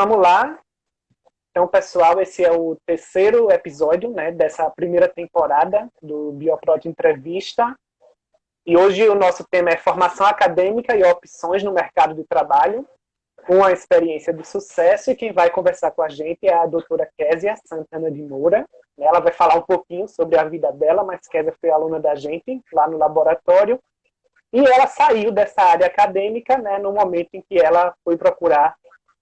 Vamos lá. Então, pessoal, esse é o terceiro episódio, né, dessa primeira temporada do Bioprod Entrevista. E hoje o nosso tema é formação acadêmica e opções no mercado de trabalho, uma experiência de sucesso. E quem vai conversar com a gente é a doutora Késia Santana de Moura. Ela vai falar um pouquinho sobre a vida dela, mas Késia foi aluna da gente lá no laboratório. E ela saiu dessa área acadêmica, né, no momento em que ela foi procurar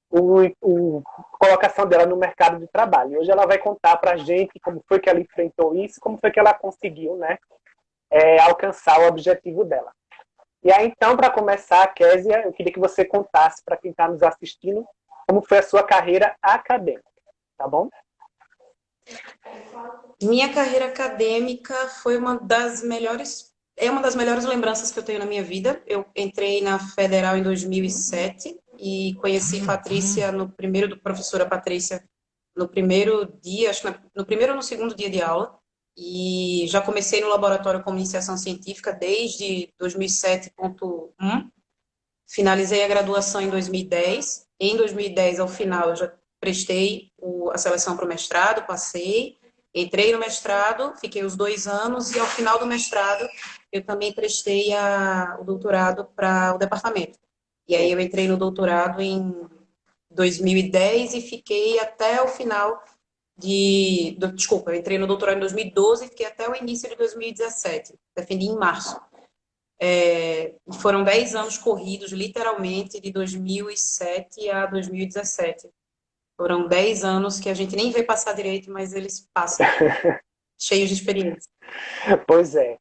a colocação dela no mercado de trabalho. E hoje ela vai contar para a gente como foi que ela enfrentou isso, como foi que ela conseguiu, né, alcançar o objetivo dela. E aí, então, para começar, Késia, eu queria que você contasse para quem está nos assistindo como foi a sua carreira acadêmica, tá bom? Minha carreira acadêmica foi uma das melhores lembranças que eu tenho na minha vida. Eu entrei na Federal em 2007 e conheci Patrícia professora Patrícia, no primeiro dia, acho que no primeiro ou no segundo dia de aula. E já comecei no laboratório como iniciação científica desde 2007.1. Finalizei a graduação em 2010. Em 2010, ao final, eu já prestei a seleção para o mestrado, passei. Entrei no mestrado, fiquei os 2 anos e ao final do mestrado eu também prestei o doutorado para o departamento. E aí eu entrei no doutorado em 2010 e fiquei até o final desculpa, eu entrei no doutorado em 2012 e fiquei até o início de 2017. Defendi em março. Foram 10 anos corridos, literalmente, de 2007 a 2017. Foram 10 anos que a gente nem vê passar direito, mas eles passam, cheios de experiência. Pois é.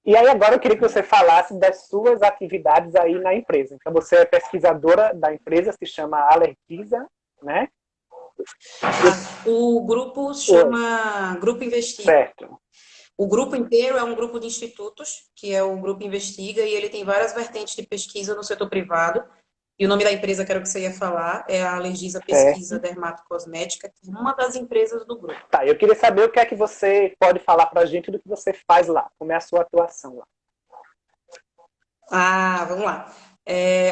E aí agora eu queria que você falasse das suas atividades aí na empresa. Então você é pesquisadora da empresa, se chama Alertisa, né? O grupo se Oi. chama Grupo Investiga. Certo. O grupo inteiro é um grupo de institutos, que é o Grupo Investiga, e ele tem várias vertentes de pesquisa no setor privado. E o nome da empresa que era o que você ia falar é a Alergisa Pesquisa Certo. Dermatocosmética, que é uma das empresas do grupo. Tá, eu queria saber o que é que você pode falar pra gente do que você faz lá, como é a sua atuação lá. Vamos lá.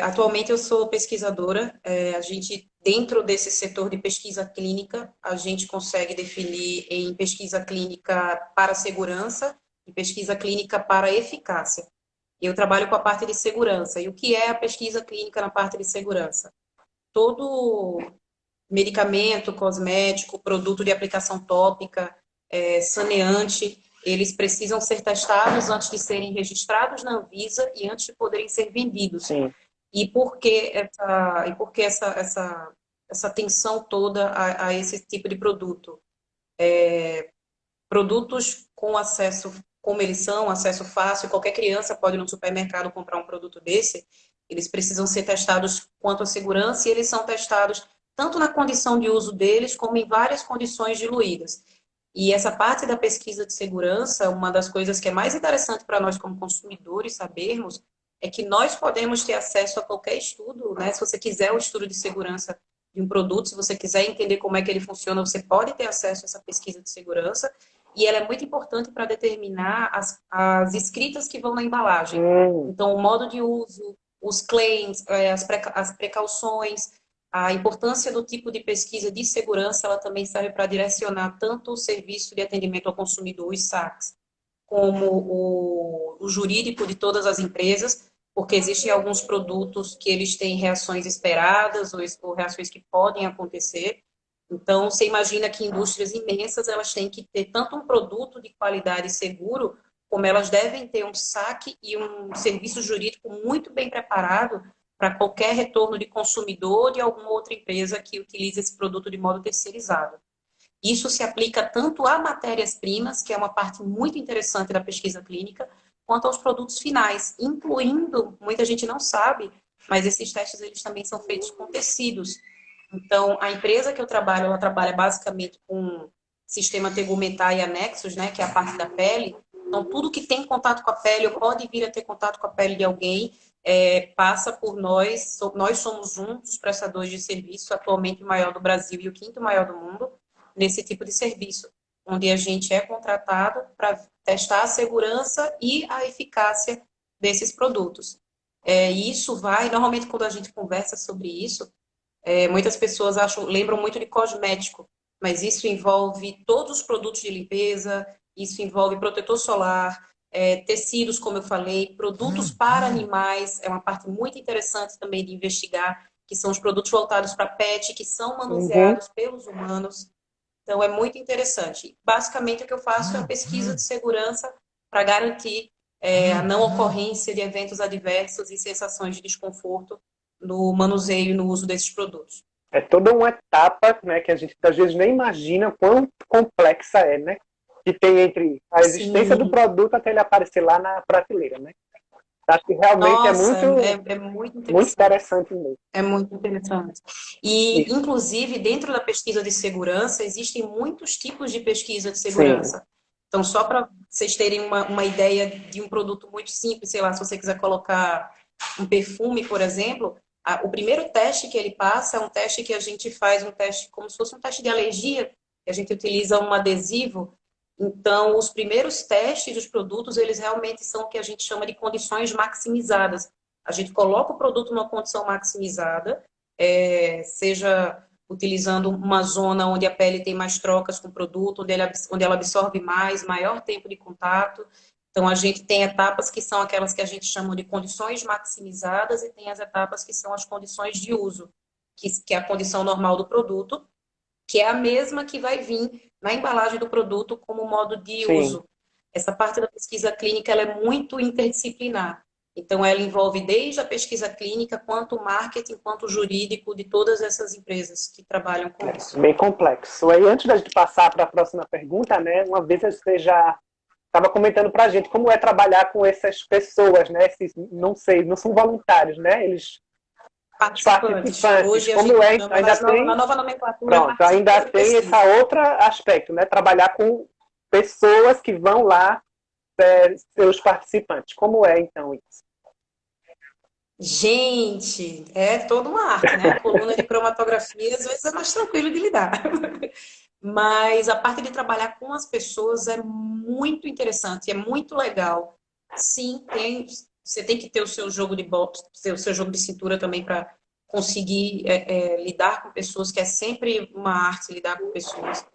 Atualmente eu sou pesquisadora. A gente, dentro desse setor de pesquisa clínica, a gente consegue definir em pesquisa clínica para segurança e pesquisa clínica para eficácia. Eu trabalho com a parte de segurança. E o que é a pesquisa clínica na parte de segurança? Todo medicamento, cosmético, produto de aplicação tópica, saneante, eles precisam ser testados antes de serem registrados na Anvisa e antes de poderem ser vendidos. Sim. E por que essa atenção toda a esse tipo de produto? Produtos com acesso, como eles são, acesso fácil, qualquer criança pode ir no supermercado comprar um produto desse, eles precisam ser testados quanto à segurança e eles são testados tanto na condição de uso deles, como em várias condições diluídas. E essa parte da pesquisa de segurança, uma das coisas que é mais interessante para nós como consumidores sabermos, é que nós podemos ter acesso a qualquer estudo, né? Se você quiser um estudo de segurança de um produto, se você quiser entender como é que ele funciona, você pode ter acesso a essa pesquisa de segurança, e ela é muito importante para determinar as escritas que vão na embalagem. Então, o modo de uso, os claims, as precauções, a importância do tipo de pesquisa de segurança, ela também serve para direcionar tanto o serviço de atendimento ao consumidor, os SACs, como o jurídico de todas as empresas, porque existem alguns produtos que eles têm reações esperadas ou reações que podem acontecer. Então, você imagina que indústrias imensas, elas têm que ter tanto um produto de qualidade seguro, como elas devem ter um saque e um serviço jurídico muito bem preparado para qualquer retorno de consumidor de alguma outra empresa que utilize esse produto de modo terceirizado. Isso se aplica tanto a matérias-primas, que é uma parte muito interessante da pesquisa clínica, quanto aos produtos finais, incluindo, muita gente não sabe, mas esses testes eles também são feitos com tecidos. Então, a empresa que eu trabalho, ela trabalha basicamente com sistema tegumentar e anexos, né, que é a parte da pele. Então, tudo que tem contato com a pele, ou pode vir a ter contato com a pele de alguém, passa por nós. Nós somos um dos prestadores de serviço, atualmente o maior do Brasil e o quinto maior do mundo, nesse tipo de serviço, onde a gente é contratado para testar a segurança e a eficácia desses produtos. E isso vai, normalmente quando a gente conversa sobre isso, Muitas pessoas lembram muito de cosmético, mas isso envolve todos os produtos de limpeza, isso envolve protetor solar, tecidos, como eu falei, produtos para animais, é uma parte muito interessante também de investigar, que são os produtos voltados para pet, que são Uhum. manuseados pelos humanos. Então, é muito interessante. Basicamente, o que eu faço é a pesquisa de segurança para garantir a não ocorrência de eventos adversos e sensações de desconforto no manuseio e no uso desses produtos. É toda uma etapa, né, que a gente às vezes nem imagina quão complexa é, né? Que tem entre a existência do Sim, produto até ele aparecer lá na prateleira, né? Acho que realmente é nossa, muito, é muito muito interessante. interessante mesmo. É muito interessante. E, Isso. inclusive, dentro da pesquisa de segurança, existem muitos tipos de pesquisa de Sim, segurança. Então, só para vocês terem uma ideia de um produto muito simples, sei lá, se você quiser colocar um perfume, por exemplo, o primeiro teste que ele passa é um teste que a gente faz, um teste como se fosse um teste de alergia, que a gente utiliza um adesivo. Então, os primeiros testes dos produtos, eles realmente são o que a gente chama de condições maximizadas. A gente coloca o produto numa condição maximizada, seja utilizando uma zona onde a pele tem mais trocas com o produto, onde ela absorve mais, maior tempo de contato. Então, a gente tem etapas que são aquelas que a gente chama de condições maximizadas e tem as etapas que são as condições de uso, que é a condição normal do produto, que é a mesma que vai vir na embalagem do produto como modo de sim. uso. Essa parte da pesquisa clínica ela é muito interdisciplinar. Então, ela envolve desde a pesquisa clínica, quanto o marketing, quanto o jurídico de todas essas empresas que trabalham com isso. Bem complexo. Aí, antes da gente passar para a próxima pergunta, né? Uma vez você já estava comentando para a gente como é trabalhar com essas pessoas, né? Esses, não sei, não são voluntários, né? Eles, os Participantes. participantes, Hoje a como gente é, chama, ainda na tem, nova nomenclatura, é pronto, ainda participante de tem esse pesquisa. outro aspecto, né? Trabalhar com pessoas que vão lá ser os participantes. Como é, então, isso? Gente, é toda uma arte, né? A coluna de cromatografia às vezes é mais tranquilo de lidar. Mas a parte de trabalhar com as pessoas é muito interessante, é muito legal. Sim, você tem que ter o seu jogo de boxe, o seu jogo de cintura também para conseguir lidar com pessoas, que é sempre uma arte lidar com pessoas.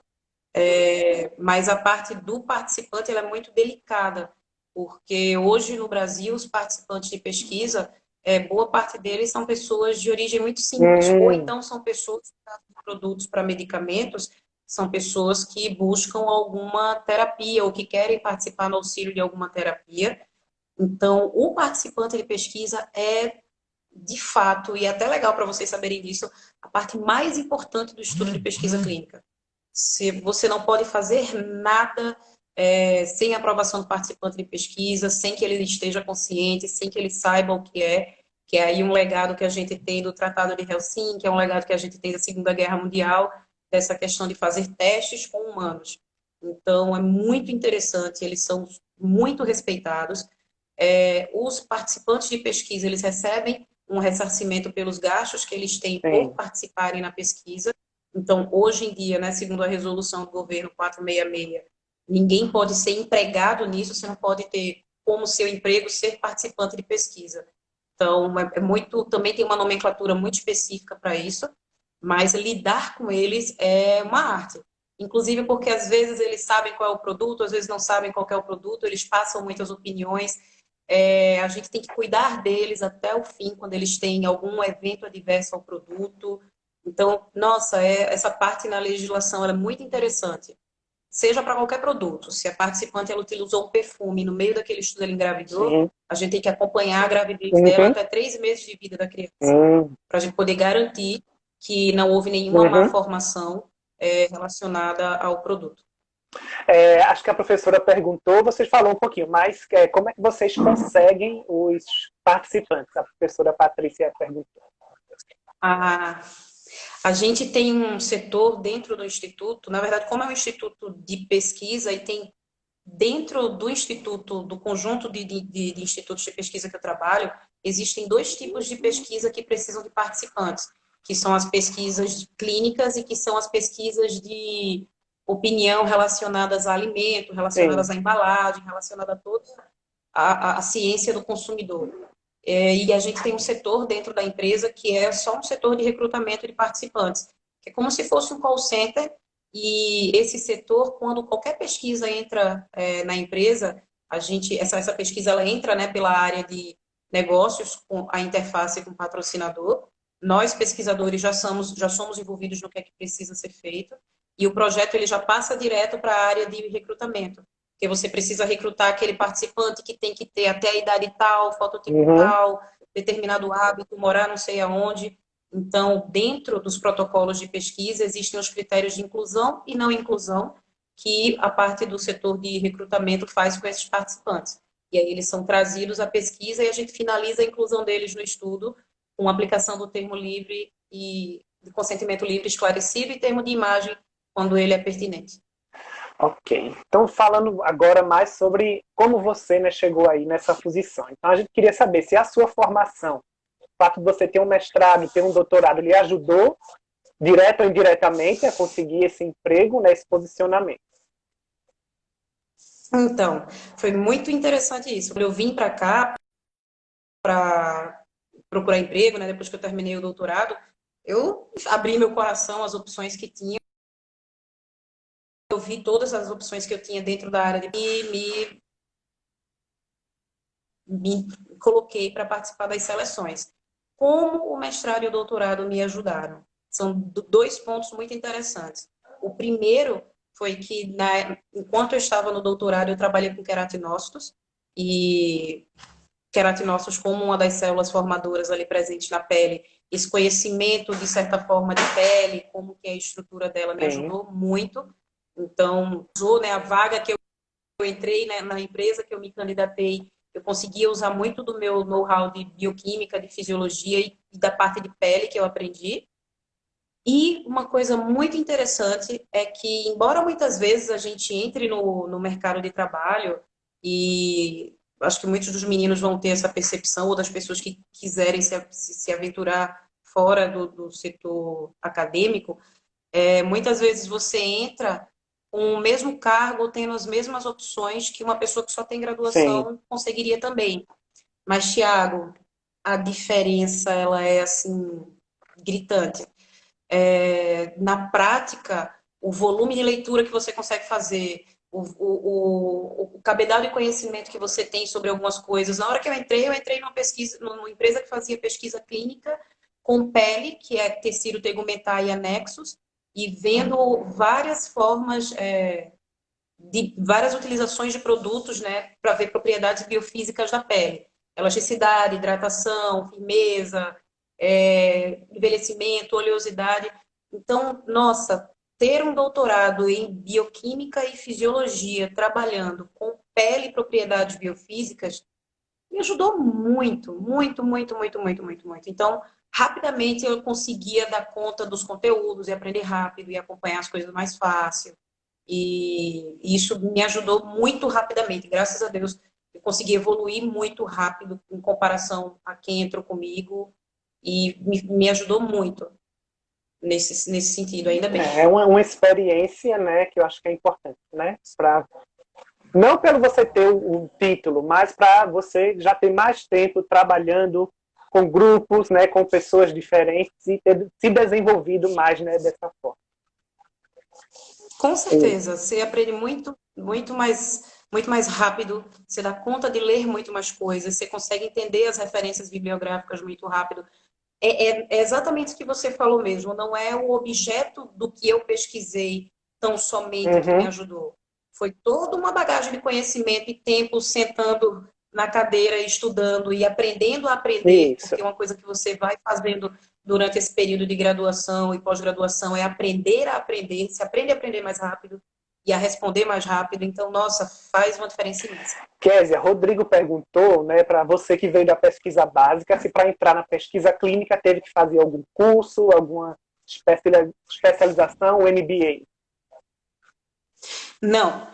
Mas a parte do participante ela é muito delicada, porque hoje no Brasil os participantes de pesquisa, boa parte deles são pessoas de origem muito simples, ou Hum, então são pessoas que fazem produtos para medicamentos, são pessoas que buscam alguma terapia ou que querem participar no auxílio de alguma terapia. Então, o participante de pesquisa é, de fato, e é até legal para vocês saberem disso, a parte mais importante do estudo de pesquisa clínica. Se você não pode fazer nada sem a aprovação do participante de pesquisa, sem que ele esteja consciente, sem que ele saiba o que é aí um legado que a gente tem do Tratado de Helsinki, que é um legado que a gente tem da Segunda Guerra Mundial, dessa questão de fazer testes com humanos. Então, é muito interessante, eles são muito respeitados. Os participantes de pesquisa, eles recebem um ressarcimento pelos gastos que eles têm por sim. participarem na pesquisa. Então, hoje em dia, né, segundo a resolução do governo 466, ninguém pode ser empregado nisso, você não pode ter como seu emprego ser participante de pesquisa. Então, também tem uma nomenclatura muito específica para isso, mas lidar com eles é uma arte. Inclusive porque às vezes eles sabem qual é o produto, às vezes não sabem qual é o produto, eles passam muitas opiniões. A gente tem que cuidar deles até o fim, quando eles têm algum evento adverso ao produto. Então, nossa, essa parte na legislação é muito interessante. Seja para qualquer produto. Se a participante ela utilizou um perfume no meio daquele estudo ela engravidou, Sim. a gente tem que acompanhar a gravidez dela Uhum. até 3 meses de vida da criança, Uhum. para a gente poder garantir que não houve nenhuma Uhum. malformação relacionada ao produto. Acho que a professora perguntou, vocês falaram um pouquinho, mas como é que vocês conseguem os participantes? A professora Patrícia perguntou. A, a gente tem um setor dentro do Instituto, na verdade, como é um instituto de pesquisa e tem dentro do Instituto, do conjunto de institutos de pesquisa que eu trabalho, existem dois tipos de pesquisa que precisam de participantes, que são as pesquisas clínicas e que são as pesquisas de opinião relacionadas a alimento, relacionadas Sim. à embalagem, relacionadas a toda a ciência do consumidor. E a gente tem um setor dentro da empresa que é só um setor de recrutamento de participantes, que é como se fosse um call center, e esse setor, quando qualquer pesquisa entra na empresa, essa pesquisa ela entra, né, pela área de negócios, com a interface com o patrocinador. Nós, pesquisadores, já somos envolvidos no que é que precisa ser feito, e o projeto ele já passa direto para a área de recrutamento, porque você precisa recrutar aquele participante que tem que ter até a idade tal, fototipo Uhum. tal, determinado hábito, morar não sei aonde. Então, dentro dos protocolos de pesquisa, existem os critérios de inclusão e não inclusão, que a parte do setor de recrutamento faz com esses participantes. E aí eles são trazidos à pesquisa e a gente finaliza a inclusão deles no estudo com a aplicação do termo livre e de consentimento livre esclarecido e termo de imagem quando ele é pertinente. Ok. Então, falando agora mais sobre como você, né, chegou aí nessa posição. Então, a gente queria saber se a sua formação, o fato de você ter um mestrado, ter um doutorado, lhe ajudou, direto ou indiretamente, a conseguir esse emprego, né, esse posicionamento. Então, foi muito interessante isso. Quando eu vim para cá para procurar emprego, né, depois que eu terminei o doutorado, eu abri meu coração às opções que tinha. Eu vi todas as opções que eu tinha dentro da área me coloquei para participar das seleções. Como o mestrado e o doutorado me ajudaram? São dois pontos muito interessantes. O primeiro foi que, enquanto eu estava no doutorado, eu trabalhei com queratinócitos, e queratinócitos como uma das células formadoras ali presentes na pele. Esse conhecimento, de certa forma, de pele, como que é a estrutura dela, me Sim. ajudou muito. Então, usou, né, a vaga que eu entrei, né, na empresa que eu me candidatei, eu conseguia usar muito do meu know-how de bioquímica, de fisiologia e da parte de pele que eu aprendi. E uma coisa muito interessante é que, embora muitas vezes a gente entre no mercado de trabalho, e acho que muitos dos meninos vão ter essa percepção, ou das pessoas que quiserem se aventurar fora do setor acadêmico, muitas vezes você entra com o mesmo cargo, tendo as mesmas opções que uma pessoa que só tem Sim. graduação conseguiria também. Mas, Thiago, a diferença ela é assim gritante. Na prática, o volume de leitura que você consegue fazer, o cabedal de conhecimento que você tem sobre algumas coisas. Na hora que eu entrei numa pesquisa, numa empresa que fazia pesquisa clínica com pele, que é tecido tegumentar e anexos, e vendo várias formas, de várias utilizações de produtos, né, para ver propriedades biofísicas da pele. Elasticidade, hidratação, firmeza, envelhecimento, oleosidade. Então, nossa, ter um doutorado em bioquímica e fisiologia trabalhando com pele e propriedades biofísicas me ajudou muito, muito, muito, muito, muito, muito, muito. Então, rapidamente eu conseguia dar conta dos conteúdos e aprender rápido e acompanhar as coisas mais fácil. E isso me ajudou muito rapidamente. Graças a Deus, eu consegui evoluir muito rápido em comparação a quem entrou comigo e me ajudou muito nesse sentido, ainda bem. É uma experiência, né, que eu acho que é importante, né, para não pelo você ter o título, mas para você já ter mais tempo trabalhando com grupos, né, com pessoas diferentes e ter se desenvolvido mais, né, dessa forma. Com certeza, você aprende muito mais rápido, você dá conta de ler muito mais coisas, você consegue entender as referências bibliográficas muito rápido. É exatamente o que você falou mesmo, não é o objeto do que eu pesquisei tão somente que me Uhum. ajudou. Foi toda uma bagagem de conhecimento e tempo sentando na cadeira, estudando e aprendendo a aprender, Isso. porque uma coisa que você vai fazendo durante esse período de graduação e pós-graduação é aprender a aprender, se aprende a aprender mais rápido e a responder mais rápido. Então, nossa, faz uma diferença imensa. Kézia, Rodrigo perguntou, né, para você que veio da pesquisa básica, se para entrar na pesquisa clínica teve que fazer algum curso, alguma especialização, um MBA. Não,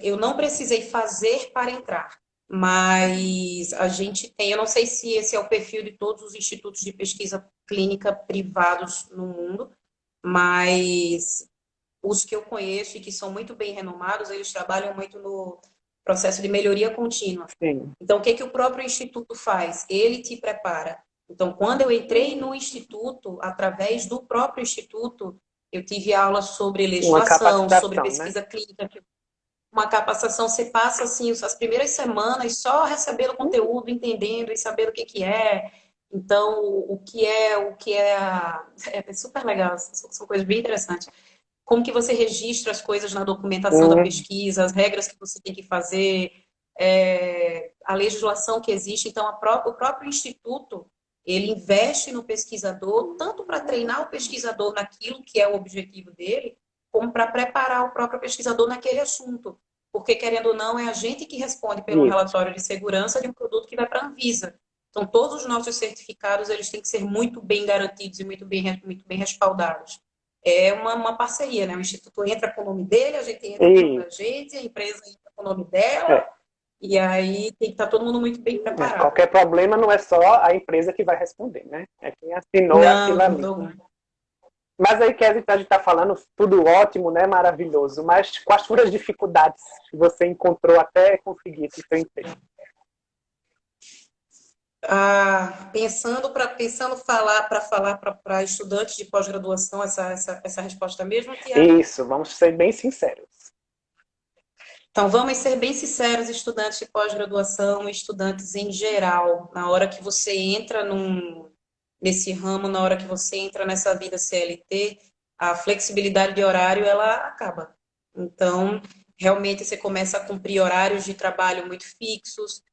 eu não precisei fazer para entrar, mas a gente tem, eu não sei se esse é o perfil de todos os institutos de pesquisa clínica privados no mundo, mas os que eu conheço e que são muito bem renomados, eles trabalham muito processo de melhoria contínua. Sim. Então, o que que o próprio Instituto faz? Ele te prepara. Então, quando eu entrei no Instituto, através do próprio Instituto, eu tive aulas sobre Uma legislação, sobre capacitação, né? pesquisa clínica, uma capacitação, você passa assim as primeiras semanas só recebendo conteúdo, entendendo e sabendo o que que é. Então, é super legal, são coisas bem interessantes. Como que você registra as coisas na documentação da Hum, pesquisa, as regras que você tem que fazer, a legislação que existe. Então, o próprio instituto, ele investe no pesquisador, tanto para treinar o pesquisador naquilo que é o objetivo dele, como para preparar o próprio pesquisador naquele assunto. Porque, querendo ou não, é a gente que responde pelo isso. relatório de segurança de um produto que vai para a Anvisa. Então, todos os nossos certificados, eles têm que ser muito bem garantidos e muito bem respaldados. É uma parceria, né? O Instituto entra com o nome dele, a gente entra com o nome E da gente, a empresa entra com o nome dela, é, e aí tem que estar todo mundo muito bem preparado. qualquer problema não é só a empresa que vai responder, né? É quem assinou aquilo Não, ali. não. Mas aí, Kézia, a gente está falando tudo ótimo, né? Maravilhoso. Mas quais foram as dificuldades que você encontrou até conseguir esse seu emprego? Pensando falar para estudantes de pós-graduação essa resposta mesmo, Tiago? Isso, vamos ser bem sinceros. Então, vamos ser bem sinceros, estudantes de pós-graduação, estudantes em geral, na hora que você entra nesse ramo, na hora que você entra nessa vida CLT, a flexibilidade de horário, ela acaba. Então, realmente, você começa a cumprir horários de trabalho muito fixos,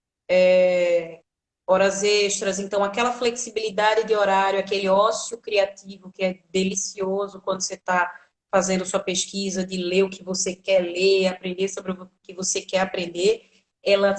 horas extras, então aquela flexibilidade de horário, aquele ócio criativo que é delicioso quando você está fazendo sua pesquisa, de ler o que você quer ler, aprender sobre o que você quer aprender, ela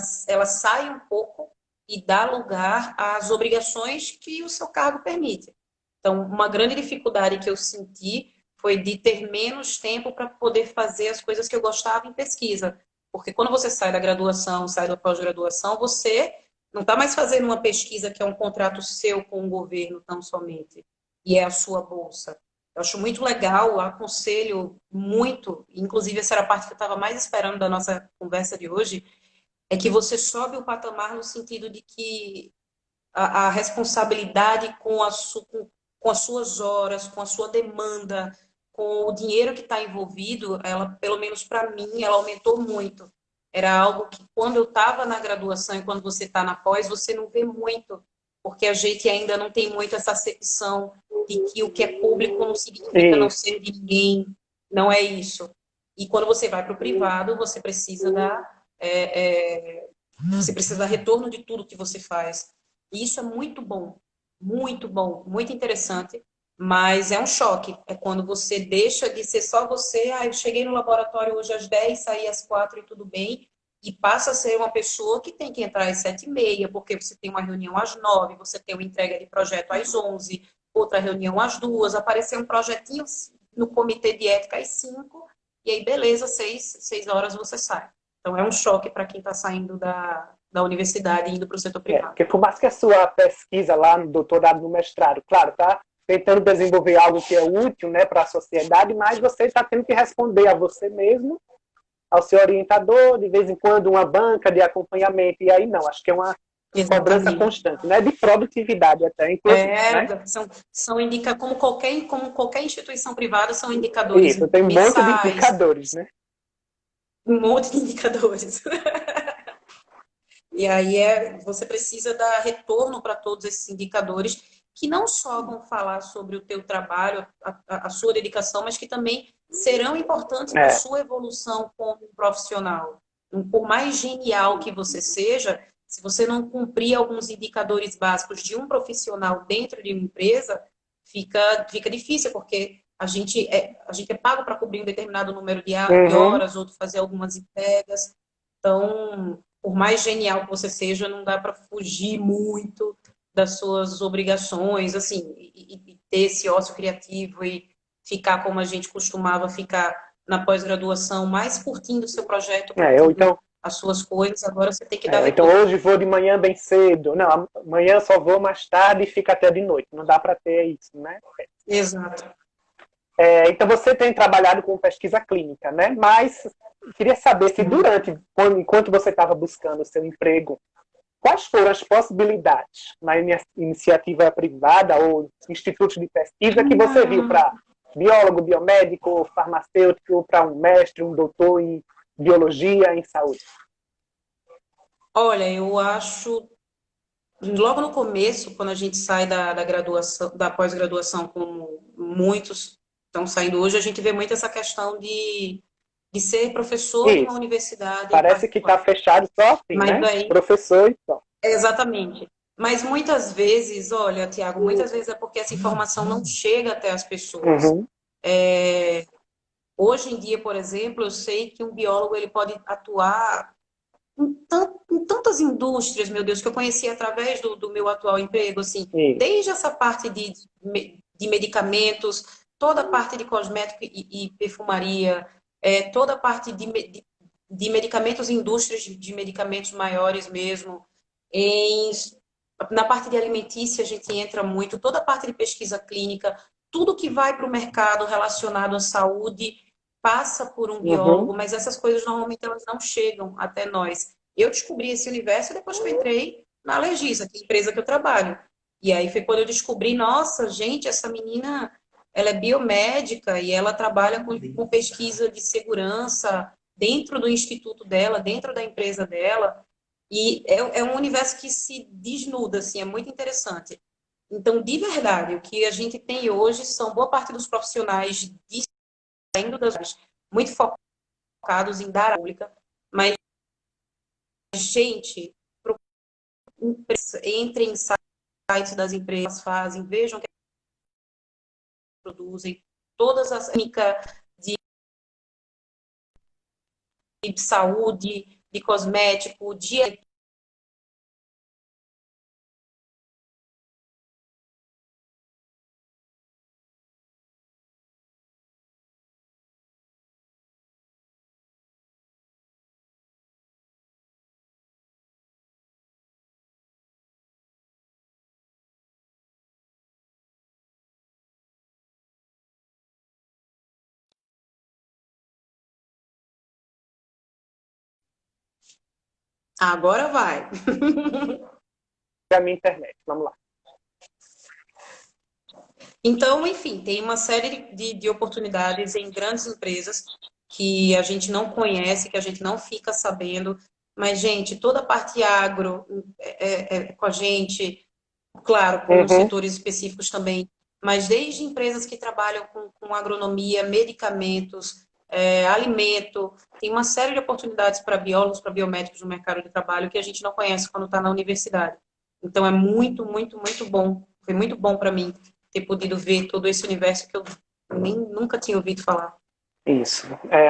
sai um pouco e dá lugar às obrigações que o seu cargo permite. Então, uma grande dificuldade que eu senti foi de ter menos tempo para poder fazer as coisas que eu gostava em pesquisa. Porque quando você sai da graduação, sai da pós-graduação, você não está mais fazendo uma pesquisa que é um contrato seu com o governo tão somente, e é a sua bolsa. Eu acho muito legal, aconselho muito, inclusive essa era a parte que eu estava mais esperando da nossa conversa de hoje, é que você sobe o patamar no sentido de que a responsabilidade com as suas horas, com a sua demanda, com o dinheiro que está envolvido, ela, pelo menos para mim, ela aumentou muito. Era algo que quando eu estava na graduação e quando você está na pós, você não vê muito, porque a gente ainda não tem muito essa acepção de que o que é público não significa não Isso. ser de ninguém, não é isso. E quando você vai para o privado, você precisa você precisa dar retorno de tudo que você faz. E isso é muito bom, muito interessante, mas é um choque. É quando você deixa de ser só você, eu cheguei no laboratório hoje às 10, saí às 4 e tudo bem, e passa a ser uma pessoa que tem que entrar às 7h30, porque você tem uma reunião às 9, você tem uma entrega de projeto às 11, outra reunião às 2, aparecer um projetinho no comitê de ética às 5, e aí beleza, 6 horas você sai. Então é um choque para quem está saindo da universidade e indo para o setor privado. Porque por mais que a sua pesquisa lá no doutorado, no mestrado, claro, tá tentando desenvolver algo que é útil, né, para a sociedade, mas você está tendo que responder a você mesmo, ao seu orientador, de vez em quando uma banca de acompanhamento, e aí não, acho que é uma cobrança Exatamente. constante, né, de produtividade até, inclusive, né? Como qualquer instituição privada, são indicadores Isso, tem um monte de mensais, indicadores, né? um monte de indicadores. E aí você precisa dar retorno para todos esses indicadores, que não só vão falar sobre o teu trabalho, a sua dedicação, mas que também serão importantes para a É, sua evolução como um profissional. Por mais genial que você seja, se você não cumprir alguns indicadores básicos de um profissional dentro de uma empresa, fica difícil, porque a gente é pago para cobrir um determinado número de uhum, horas, ou fazer algumas entregas. Então, por mais genial que você seja, não dá para fugir muito das suas obrigações, assim, e ter esse ócio criativo e ficar como a gente costumava ficar na pós-graduação, mais curtindo o seu projeto, ou curtindo então, as suas coisas, agora você tem que dar então retorno. hoje vou de manhã bem cedo, não, amanhã só vou mais tarde e fica até de noite, não dá para ter isso, né? Exato. Então você tem trabalhado com pesquisa clínica, né? Mas queria saber se enquanto você estava buscando o seu emprego, quais foram as possibilidades na iniciativa privada ou institutos de pesquisa que você viu para biólogo, biomédico, farmacêutico, para um mestre, um doutor em biologia, em saúde? Olha, eu acho, logo no começo, quando a gente sai da graduação, da pós-graduação, como muitos estão saindo hoje, a gente vê muito essa questão de ser professor de uma Isso. universidade Parece que está particular. fechado só assim, Mas né? aí, Professor e só. exatamente. Mas muitas vezes, olha, Tiago, muitas vezes é porque essa informação não chega até as pessoas. Uhum. Hoje em dia, por exemplo, eu sei que um biólogo ele pode atuar em tantas indústrias, meu Deus, que eu conheci através do meu atual emprego, assim, Isso. desde essa parte de medicamentos, toda a parte de cosmético e perfumaria, toda a parte de medicamentos, indústrias de medicamentos maiores mesmo, em, na parte de alimentícia a gente entra muito, toda a parte de pesquisa clínica, tudo que vai para o mercado relacionado à saúde passa por um Uhum. biólogo, mas essas coisas normalmente elas não chegam até nós. Eu descobri esse universo depois que eu entrei na Legisa, que é a empresa que eu trabalho. E aí foi quando eu descobri, nossa, gente, essa menina, ela é biomédica e ela trabalha com pesquisa de segurança dentro do instituto dela, dentro da empresa dela. E é um universo que se desnuda, assim, é muito interessante. Então, de verdade, o que a gente tem hoje são boa parte dos profissionais saindo das áreas muito focados em dar a pública, mas, gente, entre em sites das empresas, fazem, vejam o que produzem, todas as técnicas de saúde, de cosmético, de agora vai. A minha internet, vamos lá. Então, enfim, tem uma série de oportunidades em grandes empresas que a gente não conhece, que a gente não fica sabendo. Mas, gente, toda a parte agro é com a gente, claro, com os Uhum. setores específicos também, mas desde empresas que trabalham com agronomia, medicamentos, alimento, tem uma série de oportunidades para biólogos, para biomédicos no mercado de trabalho que a gente não conhece quando está na universidade. Então, é muito, muito, muito bom. Foi muito bom para mim ter podido ver todo esse universo que eu nunca tinha ouvido falar. Isso.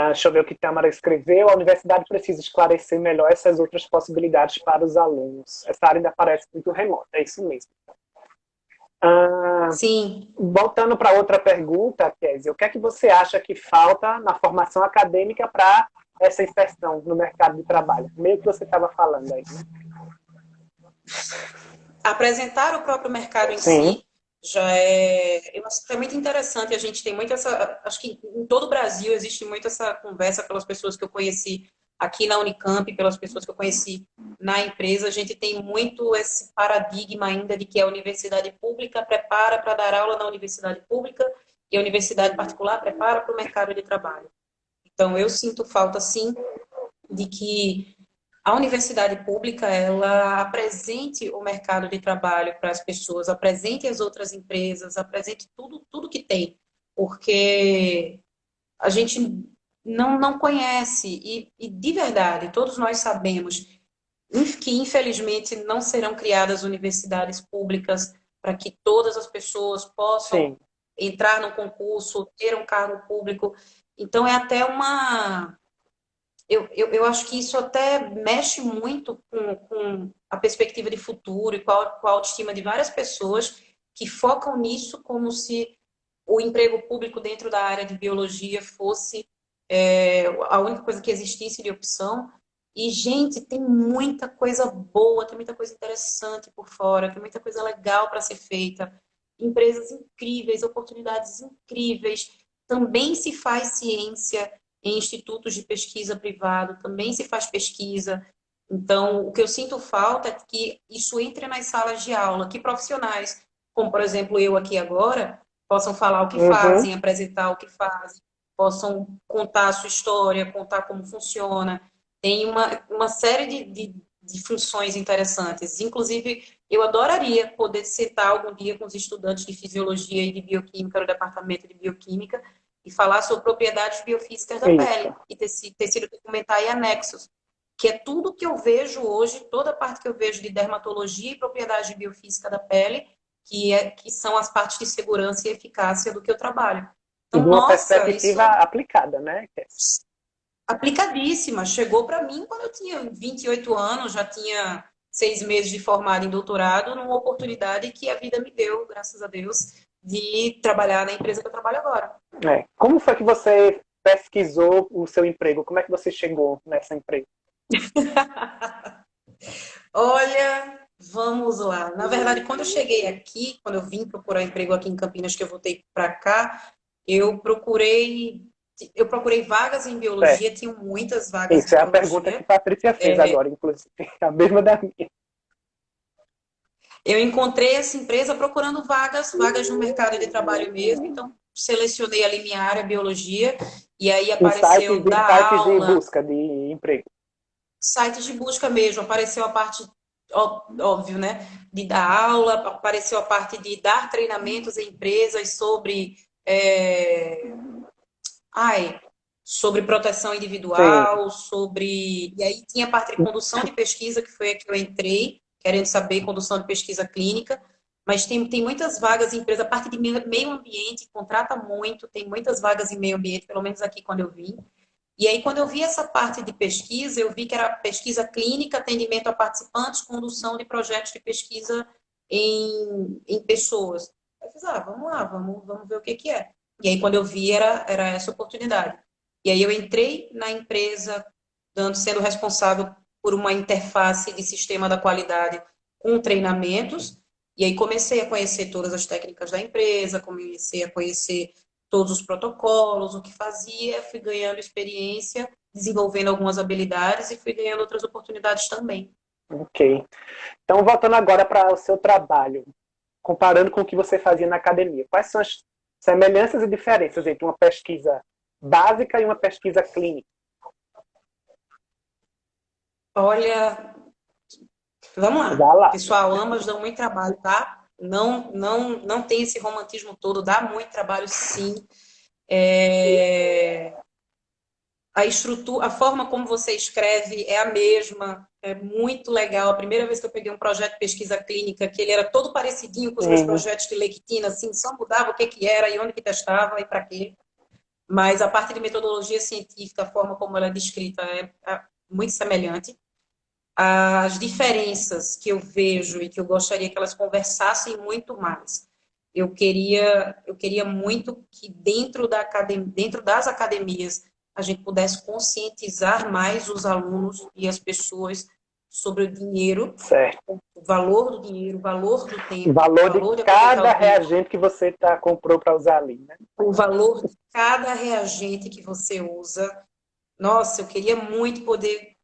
Deixa eu ver o que a Tamara escreveu. A universidade precisa esclarecer melhor essas outras possibilidades para os alunos. Essa área ainda parece muito remota, é isso mesmo. Sim. Voltando para outra pergunta, Kézia, o que é que você acha que falta na formação acadêmica para essa inserção no mercado de trabalho? Meio que você estava falando aí, né? Apresentar o próprio mercado em Sim. si já eu acho que é muito interessante. A gente tem muito acho que em todo o Brasil existe muito essa conversa pelas pessoas que eu conheci aqui na Unicamp, pelas pessoas que eu conheci na empresa. A gente tem muito esse paradigma ainda de que a universidade pública prepara para dar aula na universidade pública e a universidade particular prepara para o mercado de trabalho. Então, eu sinto falta, sim, de que a universidade pública ela apresente o mercado de trabalho para as pessoas, apresente as outras empresas, apresente tudo que tem, porque a gente não conhece e de verdade todos nós sabemos que infelizmente não serão criadas universidades públicas para que todas as pessoas possam Sim. entrar no concurso, ter um cargo público. Então é até eu acho que isso até mexe muito com a perspectiva de futuro e com a autoestima de várias pessoas que focam nisso como se o emprego público dentro da área de biologia fosse a única coisa que existisse de opção. E, gente, tem muita coisa boa, tem muita coisa interessante por fora, tem muita coisa legal para ser feita. Empresas incríveis, oportunidades incríveis. Também se faz ciência. em institutos de pesquisa privado, também se faz pesquisa. Então, o que eu sinto falta é que isso entre nas salas de aula, que profissionais, como por exemplo eu aqui agora, possam falar o que Uhum. fazem, apresentar o que fazem, possam contar a sua história, contar como funciona. Tem uma série de funções interessantes. Inclusive, eu adoraria poder sentar algum dia com os estudantes de fisiologia e de bioquímica no departamento de bioquímica e falar sobre propriedades biofísicas da Isso. pele e tecido documentar e anexos, que é tudo que eu vejo hoje, toda a parte que eu vejo de dermatologia e propriedade biofísica da pele, que são as partes de segurança e eficácia do que eu trabalho. E de Então, uma nossa, isso perspectiva aplicada, né, Kézia? aplicadíssima. Chegou para mim quando eu tinha 28 anos, já tinha 6 meses de formado em doutorado, numa oportunidade que a vida me deu, graças a Deus, de trabalhar na empresa que eu trabalho agora. É. Como foi que você pesquisou o seu emprego? Como é que você chegou nessa empresa? Olha, vamos lá. Na verdade, quando eu cheguei aqui, quando eu vim procurar emprego aqui em Campinas, que eu voltei para cá, eu procurei eu procurei vagas em biologia, Certo. tinham muitas vagas em Isso é a pergunta que biologia. Patrícia fez agora, inclusive. A mesma da minha. Eu encontrei essa empresa procurando vagas no mercado de trabalho mesmo, então selecionei ali minha área, biologia, e aí Em apareceu da sites de aula, busca de emprego. sites de busca mesmo, apareceu a parte, óbvio, né, de dar aula, apareceu a parte de dar treinamentos em empresas sobre, é, ai, sobre proteção Sim. individual, sobre. E aí tinha a parte de condução de pesquisa, que foi a que eu entrei, querendo saber condução de pesquisa clínica. Mas tem muitas vagas em empresa, a parte de meio ambiente, contrata muito, tem muitas vagas em meio ambiente, pelo menos aqui quando eu vim. E aí, quando eu vi essa parte de pesquisa, eu vi que era pesquisa clínica, atendimento a participantes, condução de projetos de pesquisa em pessoas. Eu fiz, vamos lá, vamos ver o que que é. E aí, quando eu vi, era essa oportunidade. E aí, eu entrei na empresa, sendo responsável por uma interface de sistema da qualidade com treinamentos. E aí, comecei a conhecer todas as técnicas da empresa, comecei a conhecer todos os protocolos, o que fazia, fui ganhando experiência, desenvolvendo algumas habilidades e fui ganhando outras oportunidades também. Ok. Então, voltando agora para o seu trabalho, comparando com o que você fazia na academia, quais são as semelhanças e diferenças entre uma pesquisa básica e uma pesquisa clínica? Olha, vamos lá. Vá lá. Pessoal, ambas dão muito trabalho, tá? Não tem esse romantismo todo, dá muito trabalho, sim. É, a estrutura, a forma como você escreve é a mesma, é muito legal. A primeira vez que eu peguei um projeto de pesquisa clínica, que ele era todo parecidinho com os meus Uhum. projetos de lectina, assim, só mudava o que que era e onde que testava e para quê. Mas a parte de metodologia científica, a forma como ela é descrita é muito semelhante. As diferenças que eu vejo e que eu gostaria que elas conversassem muito mais. Eu queria muito que dentro das academias a gente pudesse conscientizar mais os alunos e as pessoas sobre o dinheiro, Certo. o valor do dinheiro, o valor do O tempo, o valor de valor de aproveitar cada o tempo, reagente que você comprou para usar ali, né? o valor de cada reagente que você usa. Nossa, eu queria muito poder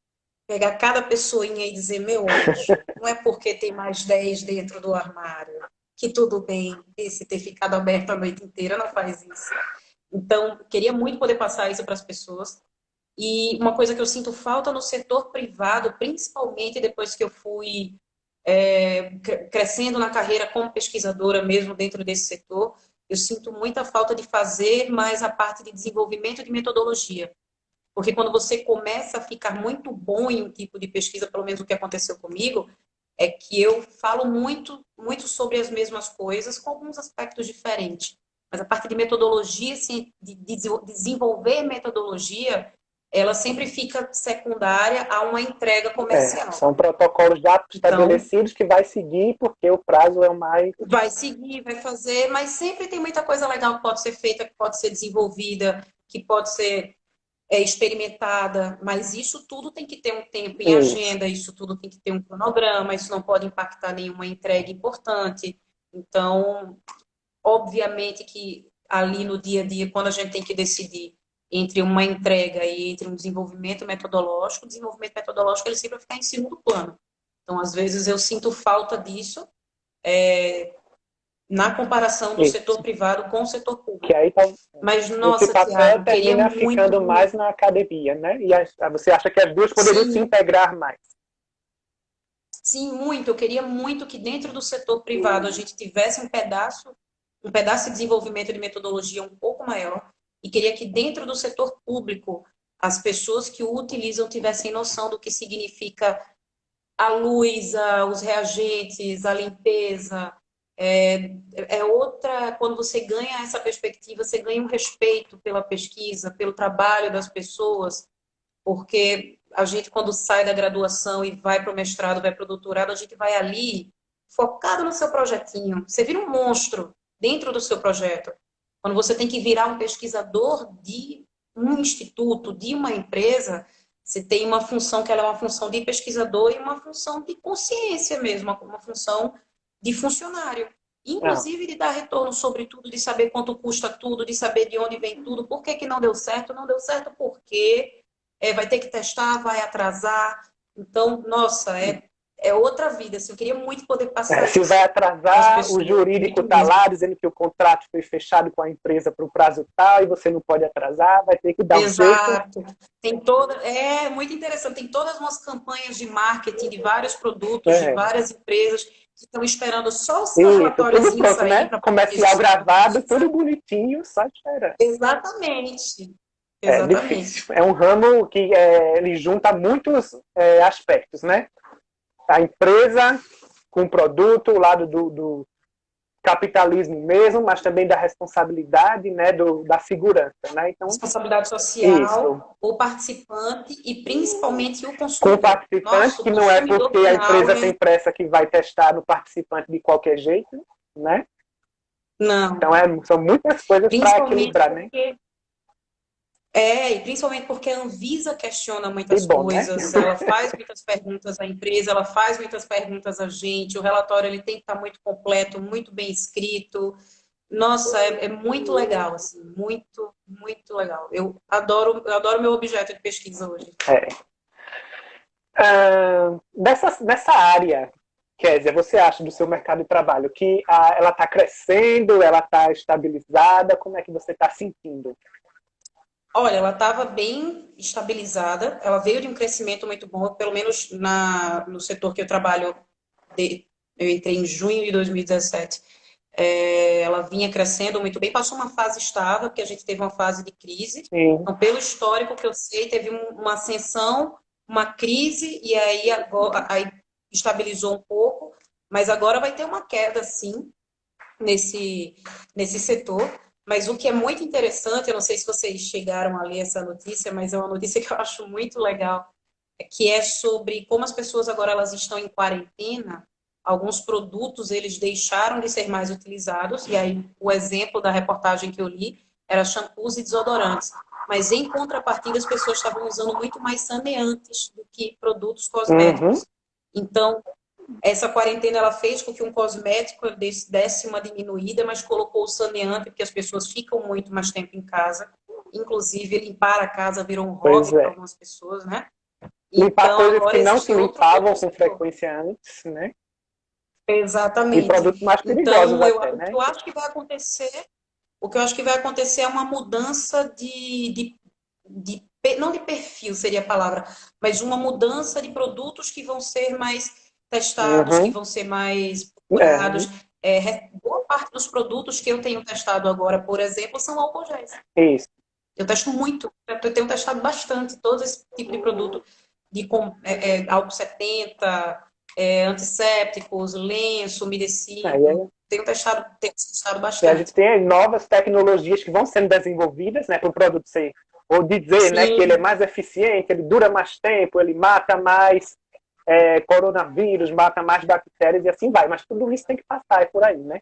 pegar cada pessoinha e dizer, meu anjo, não é porque tem mais 10 dentro do armário que tudo bem esse ter ficado aberto a noite inteira, não faz isso. Então, queria muito poder passar isso para as pessoas. E uma coisa que eu sinto falta no setor privado, principalmente depois que eu fui crescendo na carreira como pesquisadora mesmo dentro desse setor, eu sinto muita falta de fazer mais a parte de desenvolvimento de metodologia. Porque quando você começa a ficar muito bom em um tipo de pesquisa, pelo menos o que aconteceu comigo, é que eu falo muito, muito sobre as mesmas coisas, com alguns aspectos diferentes. Mas a parte de metodologia, assim, de desenvolver metodologia, ela sempre fica secundária a uma entrega comercial. São protocolos já Então, estabelecidos que vai seguir porque o prazo é o mais. vai seguir, vai fazer, mas sempre tem muita coisa legal que pode ser feita, que pode ser desenvolvida, que pode ser experimentada, mas isso tudo tem que ter um tempo em Isso. agenda, isso tudo tem que ter um cronograma, isso não pode impactar nenhuma entrega importante. Então, obviamente que ali no dia a dia, quando a gente tem que decidir entre uma entrega e entre um desenvolvimento metodológico, o desenvolvimento metodológico ele sempre vai ficar em segundo plano. Então, às vezes, eu sinto falta disso na comparação do setor privado com o setor público. Que aí, mas, esse nossa, papel Tiago, termina ficando mais na academia, né? E você acha que as duas poderiam se integrar mais? Sim, muito. Eu queria muito que dentro do setor privado a gente tivesse um pedaço de desenvolvimento de metodologia um pouco maior, e queria que dentro do setor público as pessoas que o utilizam tivessem noção do que significa a luz, os reagentes, a limpeza. Outra, quando você ganha essa perspectiva, você ganha um respeito pela pesquisa, pelo trabalho das pessoas, porque a gente, quando sai da graduação e vai para o mestrado, vai para o doutorado, a gente vai ali focado no seu projetinho. Você vira um monstro dentro do seu projeto. Quando você tem que virar um pesquisador de um instituto, de uma empresa, você tem uma função que ela é uma função de pesquisador e uma função de consciência mesmo, uma função de funcionário. Inclusive de dar retorno sobre tudo, de saber quanto custa tudo, de saber de onde vem tudo, por que não deu certo, não deu certo porque vai ter que testar, vai atrasar. Então, nossa, é outra vida. Assim, eu queria muito poder passar se isso. vai atrasar, o jurídico está lá dizendo que o contrato foi fechado com a empresa para o prazo tal e você não pode atrasar, vai ter que dar um jeito. Exato. Tem muito interessante. Tem todas umas campanhas de marketing de vários produtos, de várias empresas que estão esperando só o seu relatóriozinho sair, né? Comercial gravado, tudo bonitinho, só esperando. Exatamente. É difícil. É um ramo que ele junta muitos aspectos, né? A empresa com o produto, o lado do capitalismo mesmo, mas também da responsabilidade, né, da segurança, né? Então, responsabilidade social, o participante e principalmente o consumidor. Com o participante, que não é porque a empresa tem pressa que vai testar no participante de qualquer jeito, né? Não. Então, são muitas coisas para equilibrar, né? E principalmente porque a Anvisa questiona muitas coisas, né? Ela faz muitas perguntas à empresa, ela faz muitas perguntas a gente, o relatório ele tem que estar muito completo, muito bem escrito. Nossa, é muito legal, assim, muito, muito legal. Eu adoro meu objeto de pesquisa hoje. Nessa área, Kézia, você acha do seu mercado de trabalho que ela está crescendo, ela está estabilizada? Como é que você está sentindo? Olha, ela estava bem estabilizada, ela veio de um crescimento muito bom, pelo menos no setor que eu trabalho, eu entrei em junho de 2017, ela vinha crescendo muito bem, passou uma fase estável, porque a gente teve uma fase de crise, então pelo histórico que eu sei, teve uma ascensão, uma crise, e aí estabilizou um pouco, mas agora vai ter uma queda, sim, nesse setor. Mas o que é muito interessante, eu não sei se vocês chegaram a ler essa notícia, mas é uma notícia que eu acho muito legal, que é sobre como as pessoas agora elas estão em quarentena, alguns produtos eles deixaram de ser mais utilizados, e aí o exemplo da reportagem que eu li era shampoos e desodorantes. Mas em contrapartida as pessoas estavam usando muito mais saneantes do que produtos cosméticos. Então, essa quarentena ela fez com que um cosmético desse uma diminuída, mas colocou o saneante, porque as pessoas ficam muito mais tempo em casa. Inclusive, limpar a casa virou um hobby para algumas pessoas, né? Limpar então, coisas que não se limpavam com frequência antes, né? Exatamente. E produtos mais perigosos então, até, né? O que eu acho que vai acontecer é uma mudança não de perfil seria a palavra, mas uma mudança de produtos que vão ser mais testados, que vão ser mais procurados. Boa parte dos produtos que eu tenho testado agora, por exemplo, são álcool géis. Isso. Eu testo muito, eu tenho testado bastante todo esse tipo de produto, de álcool 70, antissépticos, lenço, umedecido. Tenho testado bastante. E a gente tem novas tecnologias que vão sendo desenvolvidas, né, para o produto ser, ou dizer, né, que ele é mais eficiente, ele dura mais tempo, ele mata mais coronavírus, mata mais bactérias e assim vai. Mas tudo isso tem que passar, é por aí, né?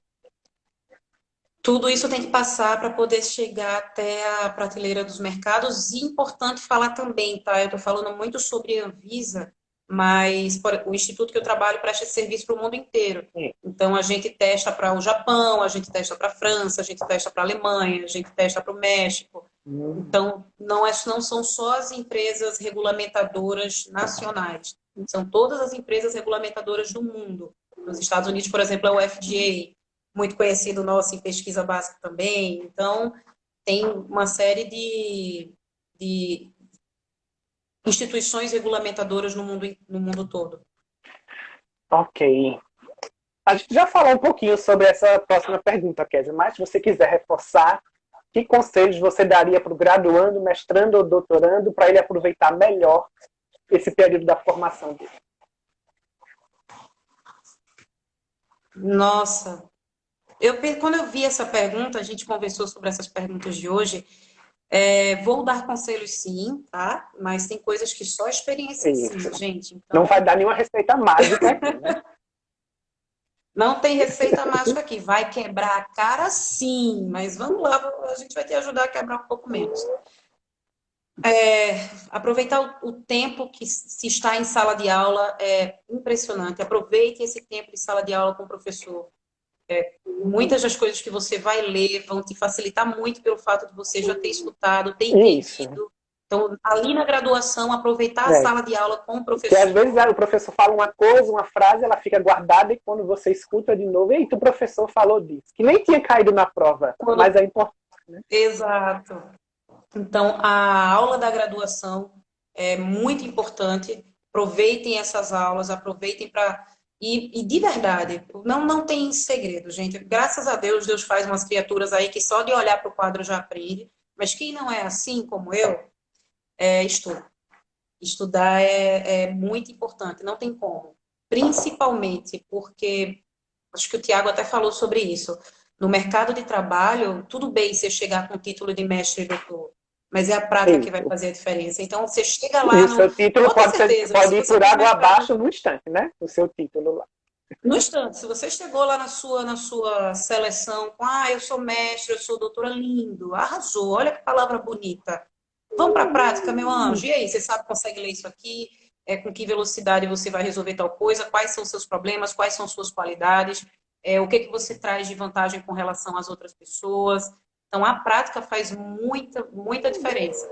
Tudo isso tem que passar para poder chegar até a prateleira dos mercados. E importante falar também, tá? Eu estou falando muito sobre a Anvisa, mas o instituto que eu trabalho presta serviço para o mundo inteiro. Então, a gente testa para o Japão, a gente testa para a França, a gente testa para a Alemanha, a gente testa para o México. Então, não são só as empresas regulamentadoras nacionais, são todas as empresas regulamentadoras do mundo. Nos Estados Unidos, por exemplo, é o FDA, muito conhecido nosso em pesquisa básica também. Então, tem uma série de instituições regulamentadoras no mundo todo. Ok. A gente já falou um pouquinho sobre essa próxima pergunta, Kézia, mas se você quiser reforçar, que conselhos você daria para o graduando, mestrando ou doutorando para ele aproveitar melhor esse período da formação dele? Nossa, quando eu vi essa pergunta, a gente conversou sobre essas perguntas de hoje, vou dar conselhos sim, tá? Mas tem coisas que só a experiência ensina, gente. Então, não vai dar nenhuma receita mágica aqui, né? Não tem receita mágica aqui. Vai quebrar a cara sim, mas vamos lá, a gente vai te ajudar a quebrar um pouco menos. Aproveitar o tempo que se está em sala de aula é impressionante. Aproveite esse tempo de sala de aula com o professor. Muitas das coisas que você vai ler vão te facilitar muito pelo fato de você já ter escutado, ter entendido. Então, ali na graduação, aproveitar a sala de aula com o professor. Porque às vezes o professor fala uma coisa, uma frase, ela fica guardada e quando você escuta de novo, eita, o professor falou disso, que nem tinha caído na prova, mas é importante, né? Exato. Então, a aula da graduação é muito importante. Aproveitem essas aulas, aproveitem para... E de verdade, não tem segredo, gente. Graças a Deus, Deus faz umas criaturas aí que só de olhar para o quadro já aprende. Mas quem não é assim, como eu, estuda. Estudar é muito importante, não tem como. Principalmente porque, acho que o Tiago até falou sobre isso, no mercado de trabalho, tudo bem você chegar com o título de mestre e doutor, mas é a prática que vai fazer a diferença. Então, você chega lá o seu título pode ir por água abaixo no instante, né? O seu título lá. No instante, se você chegou lá na sua seleção com, eu sou mestre, eu sou doutora, lindo, arrasou, olha que palavra bonita. Vamos para a prática, meu anjo. E aí, você sabe, consegue ler isso aqui? Com que velocidade você vai resolver tal coisa? Quais são os seus problemas? Quais são suas qualidades? O que você traz de vantagem com relação às outras pessoas? Então, a prática faz muita, muita diferença.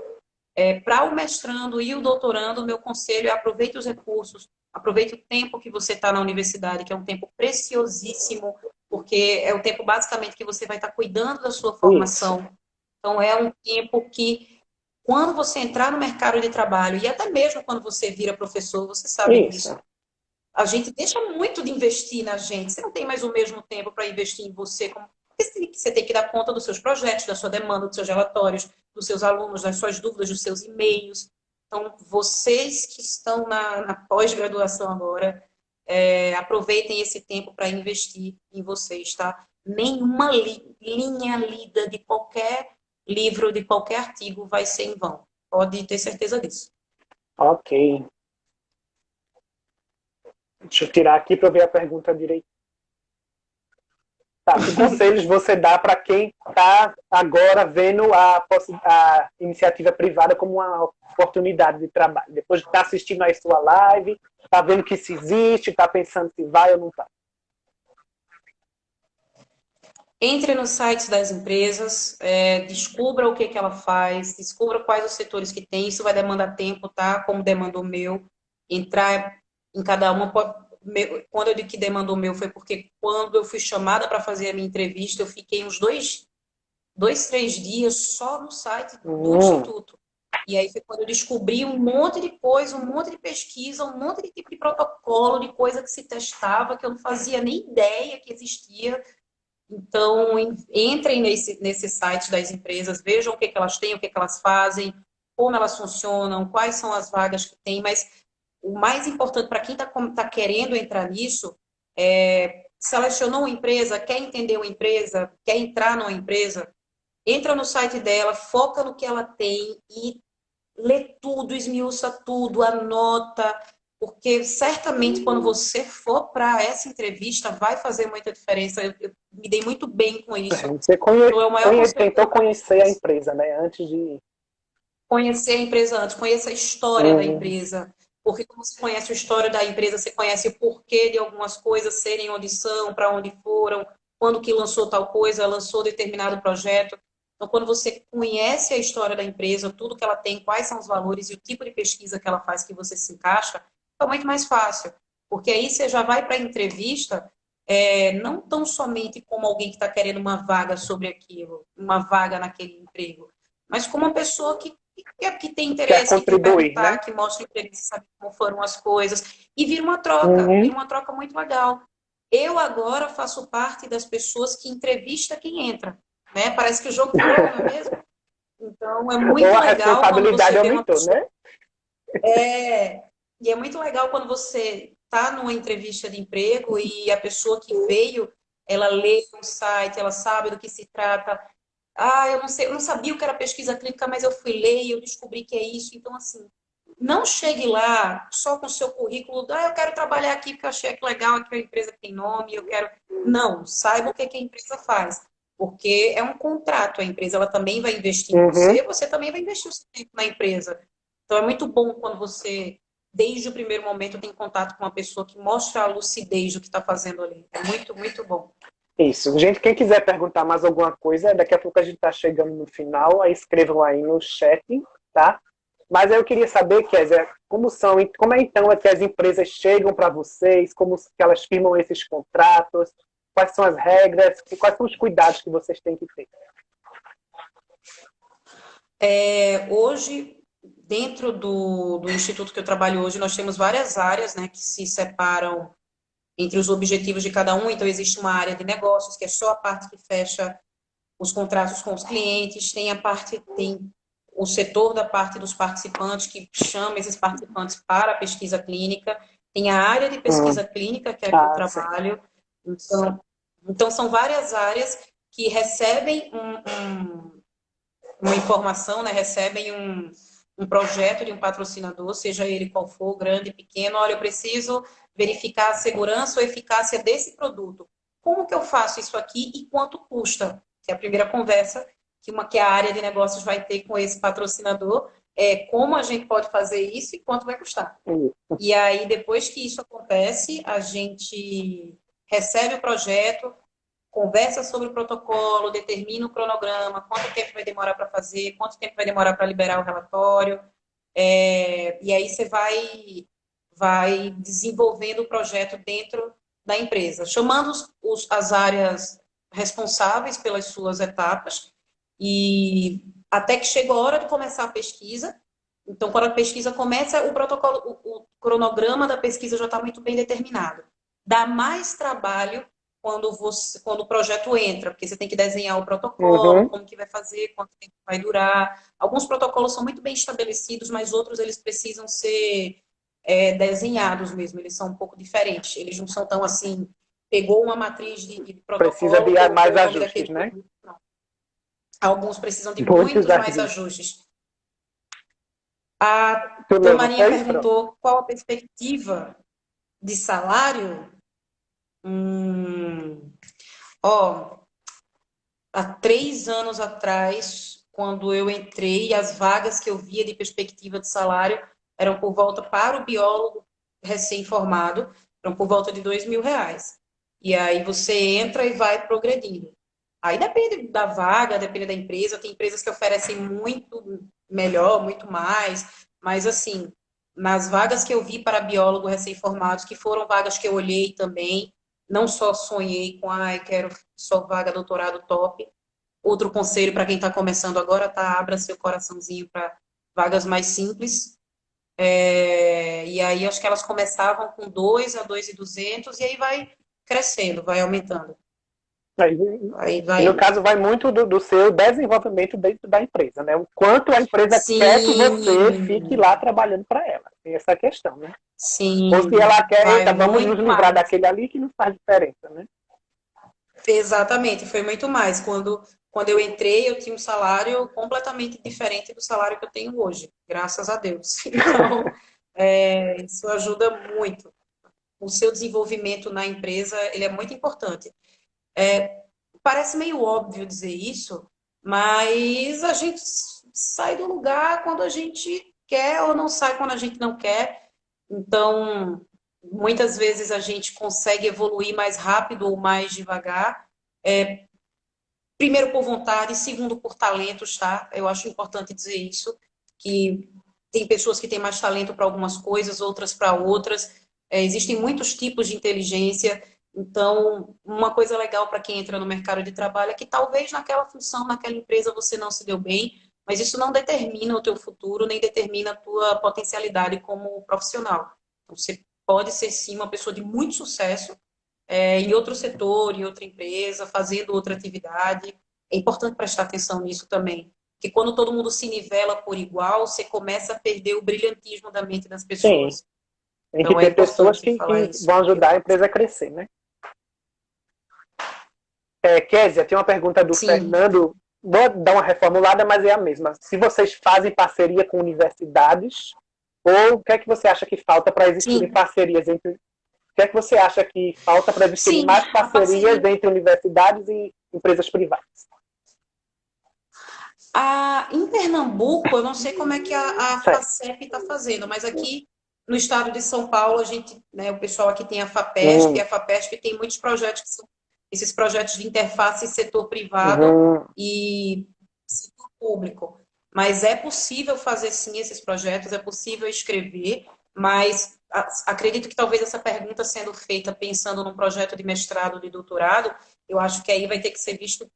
Para o mestrando e o doutorando, o meu conselho é aproveite os recursos, aproveite o tempo que você está na universidade, que é um tempo preciosíssimo, porque é o tempo basicamente que você vai estar cuidando da sua formação. Isso. Então, é um tempo que, quando você entrar no mercado de trabalho, e até mesmo quando você vira professor, você sabe disso, a gente deixa muito de investir na gente. Você não tem mais o mesmo tempo para investir em você, você tem que dar conta dos seus projetos, da sua demanda, dos seus relatórios, dos seus alunos, das suas dúvidas, dos seus e-mails. Então, vocês que estão na pós-graduação agora, aproveitem esse tempo para investir em vocês, tá? Nenhuma linha lida de qualquer livro, de qualquer artigo vai ser em vão. Pode ter certeza disso. Ok. Deixa eu tirar aqui para eu ver a pergunta direito. Tá, que conselhos você dá para quem está agora vendo a iniciativa privada como uma oportunidade de trabalho? Depois de estar assistindo a sua live, está vendo que isso existe, está pensando se vai ou não vai? Entre nos sites das empresas, descubra o que ela faz, descubra quais os setores que tem. Isso vai demandar tempo, tá? Como demandou o meu. Entrar em cada uma. Quando eu digo que demandou o meu, foi porque quando eu fui chamada para fazer a minha entrevista, eu fiquei uns 3 dias só no site do Instituto. E aí foi quando eu descobri um monte de coisa, um monte de pesquisa, um monte de tipo de protocolo, de coisa que se testava, que eu não fazia nem ideia que existia. Então, entrem nesse site das empresas, vejam o que elas têm, o que elas fazem, como elas funcionam, quais são as vagas que tem, mas o mais importante para quem tá querendo entrar nisso selecionou uma empresa, quer entender uma empresa, quer entrar numa empresa, entra no site dela, foca no que ela tem e lê tudo, esmiuça tudo, anota, porque certamente quando você for para essa entrevista vai fazer muita diferença. Eu me dei muito bem com isso. Você tentou conhecer a empresa, né? Antes de conhecer a empresa antes, conheça a história da empresa. Porque quando você conhece a história da empresa, você conhece o porquê de algumas coisas serem onde são, para onde foram, quando que lançou tal coisa, lançou determinado projeto. Então, quando você conhece a história da empresa, tudo que ela tem, quais são os valores e o tipo de pesquisa que ela faz que você se encaixa, é muito mais fácil. Porque aí você já vai para a entrevista, não tão somente como alguém que está querendo uma vaga sobre aquilo, uma vaga naquele emprego, mas como uma pessoa que tem Quer interesse, que quer contribuir, né? perguntar, que mostra interesse, sabe como foram as coisas, e Uhum. vira uma troca muito legal. Eu agora faço parte das pessoas que entrevista quem entra, né? Parece que o jogo virou, não é mesmo? Então é Ou muito a legal quando responsabilidade você vê uma aumentou, pessoa. né? E é muito legal quando você está numa entrevista de emprego e a pessoa que veio, ela lê no site, ela sabe do que se trata. Ah, eu não sei, eu não sabia o que era pesquisa clínica, mas eu fui ler e eu descobri que é isso. Então, assim, não chegue lá só com o seu currículo, eu quero trabalhar aqui porque eu achei que legal, aqui a empresa tem nome, eu quero. Não, saiba o que a empresa faz. Porque é um contrato, a empresa ela também vai investir em Uhum. você, você também vai investir o seu tempo na empresa. Então é muito bom quando você, desde o primeiro momento, tem contato com uma pessoa que mostra a lucidez do que está fazendo ali. É muito, muito bom. Isso. Gente, quem quiser perguntar mais alguma coisa, daqui a pouco a gente está chegando no final, aí escrevam aí no chat, tá? Mas eu queria saber, Kézia, como é então que as empresas chegam para vocês, como que elas firmam esses contratos, quais são as regras, quais são os cuidados que vocês têm que ter? Hoje, dentro do instituto que eu trabalho hoje, nós temos várias áreas, né, que se separam entre os objetivos de cada um. Então, existe uma área de negócios, que é só a parte que fecha os contratos com os clientes, tem o setor da parte dos participantes, que chama esses participantes para a pesquisa clínica, tem a área de pesquisa clínica, que é a que eu Sim. trabalho. Então são várias áreas que recebem uma informação, né? Recebem um projeto de um patrocinador, seja ele qual for, grande, pequeno. Olha, eu preciso verificar a segurança ou eficácia desse produto. Como que eu faço isso aqui e quanto custa? Que é a primeira conversa que a área de negócios vai ter com esse patrocinador, é como a gente pode fazer isso e quanto vai custar. E aí, depois que isso acontece, a gente recebe o projeto, conversa sobre o protocolo, determina o cronograma, quanto tempo vai demorar para fazer, quanto tempo vai demorar para liberar o relatório, e aí você vai desenvolvendo o projeto dentro da empresa, chamando as áreas responsáveis pelas suas etapas, e até que chega a hora de começar a pesquisa. Então, quando a pesquisa começa, o protocolo, o cronograma da pesquisa já está muito bem determinado. Dá mais trabalho quando o projeto entra, porque você tem que desenhar o protocolo, Uhum. como que vai fazer, quanto tempo vai durar. Alguns protocolos são muito bem estabelecidos, mas outros eles precisam ser desenhados mesmo, eles são um pouco diferentes. Eles não são tão assim, pegou uma matriz de Precisa protocolo, de colocou mais o nome ajustes, daquele né? produto. Não. Alguns precisam de Muitos muitos mais ajustes. ajustes. A Tu Dona leu, não Marinha foi? Pronto. perguntou qual a perspectiva de salário. Ó, há 3 anos atrás, quando eu entrei, as vagas que eu via de perspectiva de salário eram por volta para o biólogo recém-formado, eram por volta de R$ 2.000. E aí você entra e vai progredindo. Aí depende da vaga, depende da empresa. Tem empresas que oferecem muito melhor, muito mais, mas assim, nas vagas que eu vi para biólogo recém-formados, que foram vagas que eu olhei também, não só sonhei com, ai, quero só vaga doutorado top. Outro conselho para quem está começando agora, tá? Abra seu coraçãozinho para vagas mais simples. E aí acho que elas começavam com 2 a 2.200 e aí vai crescendo, vai aumentando. Aí, Aí e no vai. caso vai muito do seu desenvolvimento dentro da empresa, né? O quanto a empresa quer que você fique Sim, lá trabalhando para ela. Tem essa questão, né? Ou se sim, ela quer, vai eita, vamos nos muito livrar mais. daquele ali que não faz diferença, né? Exatamente, foi muito mais. Quando eu entrei, eu tinha um salário completamente diferente do salário que eu tenho hoje, graças a Deus. Então, isso ajuda muito. O seu desenvolvimento na empresa, ele é muito importante. Parece meio óbvio dizer isso, mas a gente sai do lugar quando a gente quer ou não sai quando a gente não quer. Então, muitas vezes a gente consegue evoluir mais rápido ou mais devagar primeiro por vontade, segundo por talentos, tá? Eu acho importante dizer isso, que tem pessoas que têm mais talento para algumas coisas, outras para outras. Existem muitos tipos de inteligência. Então, uma coisa legal para quem entra no mercado de trabalho é que talvez naquela função, naquela empresa você não se deu bem, mas isso não determina o teu futuro, nem determina a tua potencialidade como profissional. Então, você pode ser, sim, uma pessoa de muito sucesso em outro setor, em outra empresa, fazendo outra atividade. É importante prestar atenção nisso também. Porque quando todo mundo se nivela por igual, você começa a perder o brilhantismo da mente das Sim, pessoas. tem que Então, é ter pessoas importante que falar isso. vão ajudar a empresa a crescer, né? Kézia, tem uma pergunta do Sim, Fernando. Vou dar uma reformulada, mas é a mesma. Se vocês fazem parceria com universidades, ou o que é que você acha que falta para existirem sim, parcerias entre. O que é que você acha que falta para existirem sim. mais A parcerias parceria. entre universidades e empresas privadas? Em Pernambuco, eu não sei como é que a Certo. FACEP está fazendo, mas aqui no estado de São Paulo, a gente, né, o pessoal aqui tem a FAPESP, e Hum, a FAPESP tem muitos projetos que são esses projetos de interface setor privado uhum. e setor público. Mas é possível fazer sim esses projetos, é possível escrever, mas acredito que talvez essa pergunta sendo feita pensando num projeto de mestrado, de doutorado, eu acho que aí vai ter que ser visto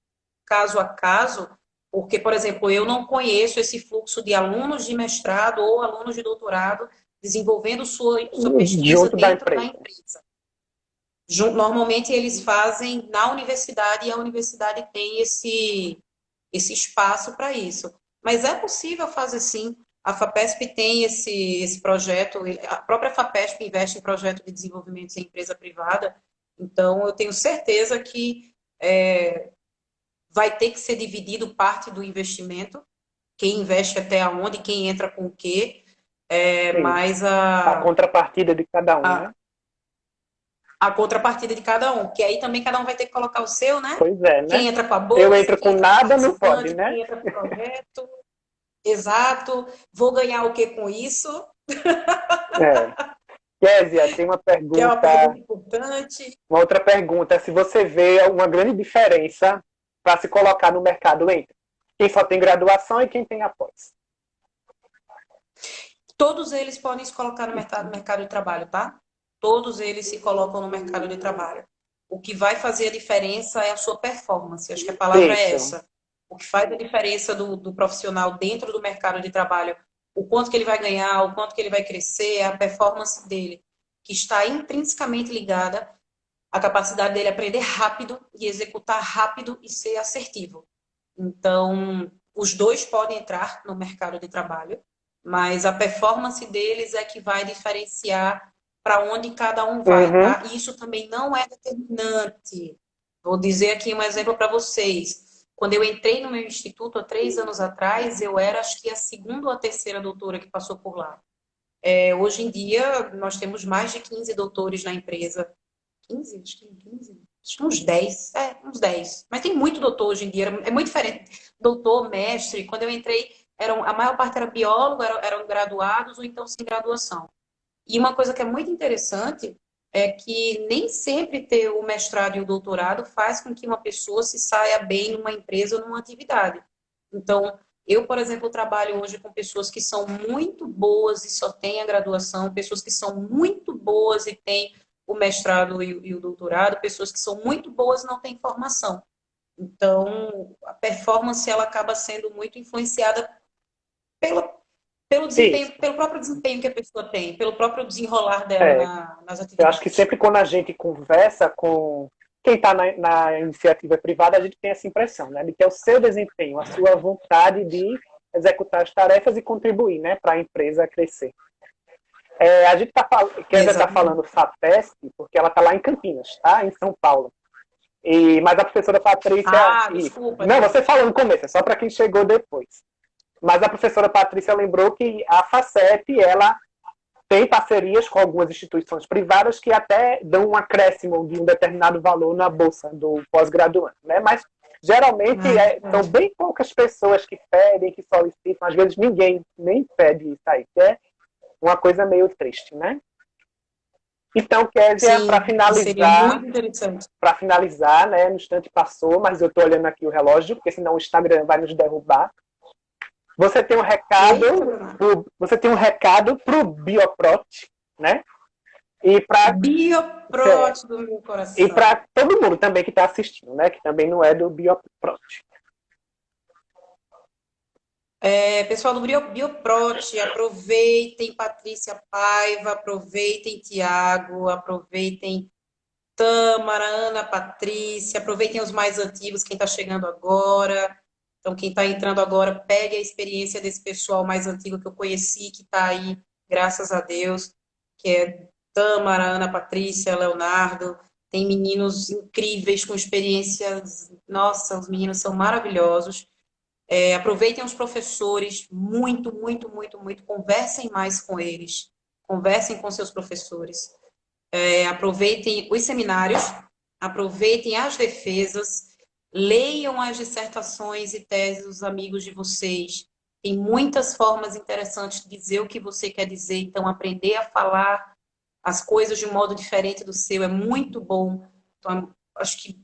caso a caso, porque, por exemplo, eu não conheço esse fluxo de alunos de mestrado ou alunos de doutorado desenvolvendo sua pesquisa Junto da dentro da empresa. empresa. Normalmente eles fazem na universidade e a universidade tem esse espaço para isso. Mas é possível fazer sim. A FAPESP tem esse projeto, a própria FAPESP investe em projeto de desenvolvimento em empresa privada, então eu tenho certeza que vai ter que ser dividido parte do investimento, quem investe até onde, quem entra com o quê, Sim. mas A contrapartida de cada um, né? a, a contrapartida de cada um, que aí também cada um vai ter que colocar o seu, né? Pois é, né? Quem entra com a Eu bolsa, entro quem com entra com o nada, não pode, participante, né? quem entra com o projeto, exato, vou ganhar o que com isso, É. Kézia, tem uma que é uma pergunta, pergunta importante. uma outra pergunta. Se você vê uma grande diferença para se colocar no mercado entre quem só tem graduação e quem tem após. Todos eles podem se colocar no mercado de trabalho, tá? Todos eles se colocam no mercado de trabalho. O que vai fazer a diferença é a sua performance. Acho que a palavra é Isso. essa. O que faz a diferença do profissional dentro do mercado de trabalho, o quanto que ele vai ganhar, o quanto que ele vai crescer, é a performance dele, que está intrinsecamente ligada à capacidade dele aprender rápido e executar rápido e ser assertivo. Então, os dois podem entrar no mercado de trabalho, mas a performance deles é que vai diferenciar para onde cada um vai, Uhum. tá? E isso também não é determinante. Vou dizer aqui um exemplo para vocês. Quando eu entrei no meu instituto há 3 anos atrás, eu era, acho que, a segunda ou a terceira doutora que passou por lá. Hoje em dia, nós temos mais de 15 doutores na empresa. 15? Acho que 15. Acho que uns 10. Uns 10. Mas tem muito doutor hoje em dia. É muito diferente. Doutor, mestre. Quando eu entrei, a maior parte era biólogo, eram graduados ou então sem graduação. E uma coisa que é muito interessante é que nem sempre ter o mestrado e o doutorado faz com que uma pessoa se saia bem numa empresa ou numa atividade. Então, eu, por exemplo, trabalho hoje com pessoas que são muito boas e só têm a graduação, pessoas que são muito boas e têm o mestrado e o doutorado, pessoas que são muito boas e não têm formação. Então, a performance ela acaba sendo muito influenciada pela, pelo Isso. desempenho, pelo próprio desempenho que a pessoa tem, pelo próprio desenrolar dela É. nas Eu acho que atividades. sempre quando a gente conversa com quem está na iniciativa privada, a gente tem essa impressão, né? De que é o seu desempenho, a sua vontade de executar as tarefas e contribuir, né? Para a empresa crescer. A gente Kézia está Exatamente. falando FAPESP, porque ela está lá em Campinas, tá? Em São Paulo. Mas a professora Patrícia. Isso. Desculpa, Não, gente. você falou no começo, é só para quem chegou depois. Mas a professora Patrícia lembrou que a FACEP, ela tem parcerias com algumas instituições privadas que até dão um acréscimo de um determinado valor na bolsa do pós-graduando, né? Mas geralmente Que são bom. bem poucas pessoas que pedem, que solicitam, às vezes ninguém nem pede isso aí, que é uma coisa meio triste, né? Então, Kézia, Sim, seria muito interessante. para finalizar, né, no instante passou, mas eu estou olhando aqui o relógio, porque senão o Instagram vai nos derrubar. Você tem um recado, Eita, você tem um recado para o Bioprot, né? E para Bioprot do meu e coração. para todo mundo também que está assistindo, né? Que também não é do Bioprot. Pessoal do Bioprot, aproveitem Patrícia Paiva, aproveitem Tiago, aproveitem Tâmara, Ana Patrícia, aproveitem os mais antigos, quem está chegando agora. Então, quem está entrando agora, pegue a experiência desse pessoal mais antigo que eu conheci, que está aí, graças a Deus, que é Tâmara, Ana Patrícia, Leonardo. Tem meninos incríveis com experiências. Nossa, os meninos são maravilhosos. Aproveitem os professores, muito, muito, muito, muito. Conversem mais com eles. Conversem com seus professores. Aproveitem os seminários, aproveitem as defesas, leiam as dissertações e teses dos amigos de vocês. Tem muitas formas interessantes de dizer o que você quer dizer, então aprender a falar as coisas de um modo diferente do seu é muito bom. Então, acho que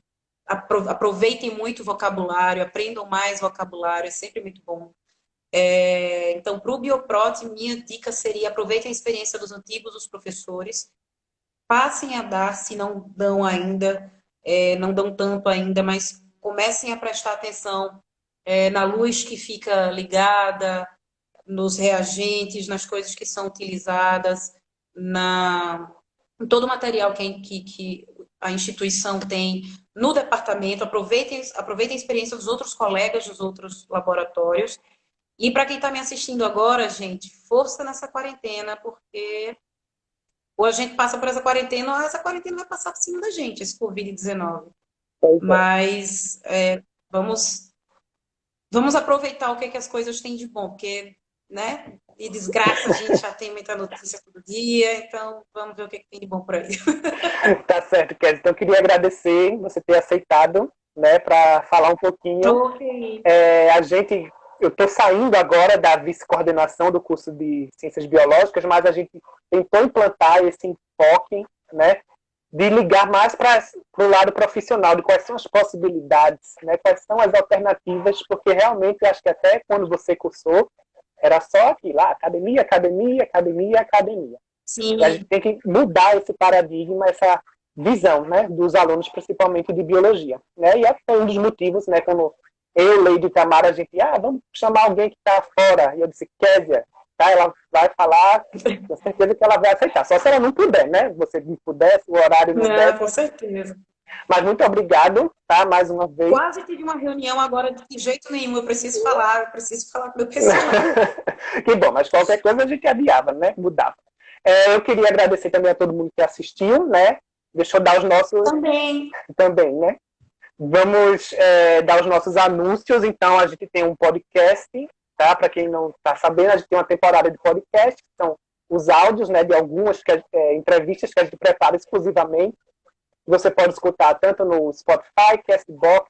aproveitem muito o vocabulário, aprendam mais vocabulário, é sempre muito bom. Então, para o Bioprot, minha dica seria aproveitem a experiência dos antigos, dos professores, passem a dar, se não dão ainda, não dão tanto ainda, mas comecem a prestar atenção na luz que fica ligada, nos reagentes, nas coisas que são utilizadas, em todo o material que a instituição tem no departamento. Aproveitem a experiência dos outros colegas dos outros laboratórios. E para quem está me assistindo agora, gente, força nessa quarentena, porque ou a gente passa por essa quarentena vai passar por cima da gente, esse Covid-19. Mas vamos aproveitar o que as coisas têm de bom, porque, né? E desgraça, a gente já tem muita notícia todo dia, então vamos ver o que tem de bom por aí. Tá certo, Kézia. Então, eu queria agradecer você ter aceitado, né, para falar um pouquinho. Ok. Eu estou saindo agora da vice-coordenação do curso de Ciências Biológicas, mas a gente tentou implantar esse enfoque, né, de ligar mais para o lado profissional, de quais são as possibilidades, né, quais são as alternativas, porque realmente eu acho que até quando você cursou, era só aqui, lá, academia, academia, academia, academia. Sim. E a gente tem que mudar esse paradigma, essa visão, né, dos alunos, principalmente de biologia. Né? E é um dos motivos, né, quando eu, Leide e Tamara, a gente, vamos chamar alguém que está fora. E eu disse, Kézia, tá? Ela vai falar, com certeza que ela vai aceitar. Só se ela não puder, né? Você não puder, se o horário não der. Com certeza. Mas muito obrigado, tá? Mais uma vez. Quase tive uma reunião agora de jeito nenhum. Eu preciso falar com o meu pessoal. Que bom, mas qualquer coisa a gente adiava, né? Mudava. Eu queria agradecer também a todo mundo que assistiu, né? Deixa eu dar os nossos... Também, né? Vamos dar os nossos anúncios. Então, a gente tem um podcast, tá? Para quem não está sabendo, a gente tem uma temporada de podcast, que são os áudios, né, de algumas entrevistas que a gente prepara exclusivamente. Você pode escutar tanto no Spotify, Castbox,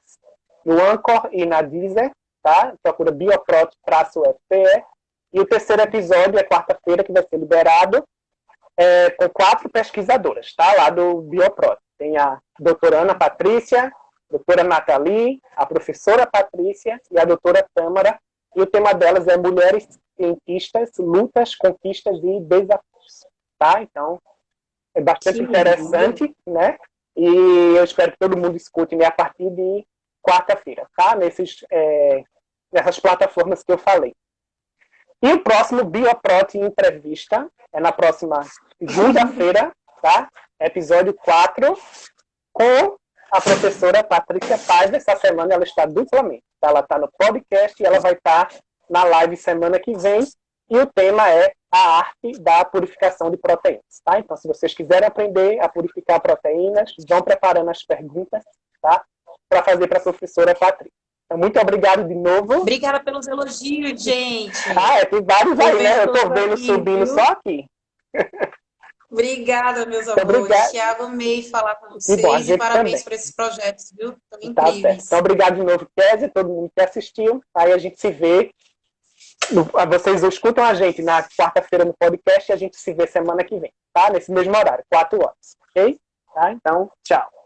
no Anchor e na Deezer, tá? Procura Bioprot-FPE. E o terceiro episódio é quarta-feira, que vai ser liberado, com 4 pesquisadoras, tá? Lá do Bioprot. Tem a doutora Ana Patrícia, a doutora Nathalie, a professora Patrícia e a doutora Tâmara. E o tema delas é Mulheres Cientistas, Lutas, Conquistas e Desafios. Tá? Então, é bastante interessante, né? E eu espero que todo mundo escute, né, a partir de quarta-feira, tá? Nessas plataformas que eu falei. E o próximo Bioprot Entrevista é na próxima segunda-feira, tá? Episódio 4, com a professora Patrícia Paiva. Essa semana ela está duplamente. Tá? Ela está no podcast e ela vai estar na live semana que vem. E o tema é a arte da purificação de proteínas. Tá? Então, se vocês quiserem aprender a purificar proteínas, vão preparando as perguntas, tá? Para fazer para a professora Patrícia. Então, muito obrigado de novo. Obrigada pelos elogios, gente. Tem vários aí, né? Eu estou vendo subindo só aqui. Obrigada, meus amores. Tiago, amei falar com vocês e parabéns por esses projetos, viu? Estão incríveis. Então, obrigado de novo, Kézia, todo mundo que assistiu. Aí a gente se vê Vocês escutam a gente na quarta-feira no podcast e a gente se vê semana que vem, tá? Nesse mesmo horário, 4 horas, ok? Tá? Então, tchau.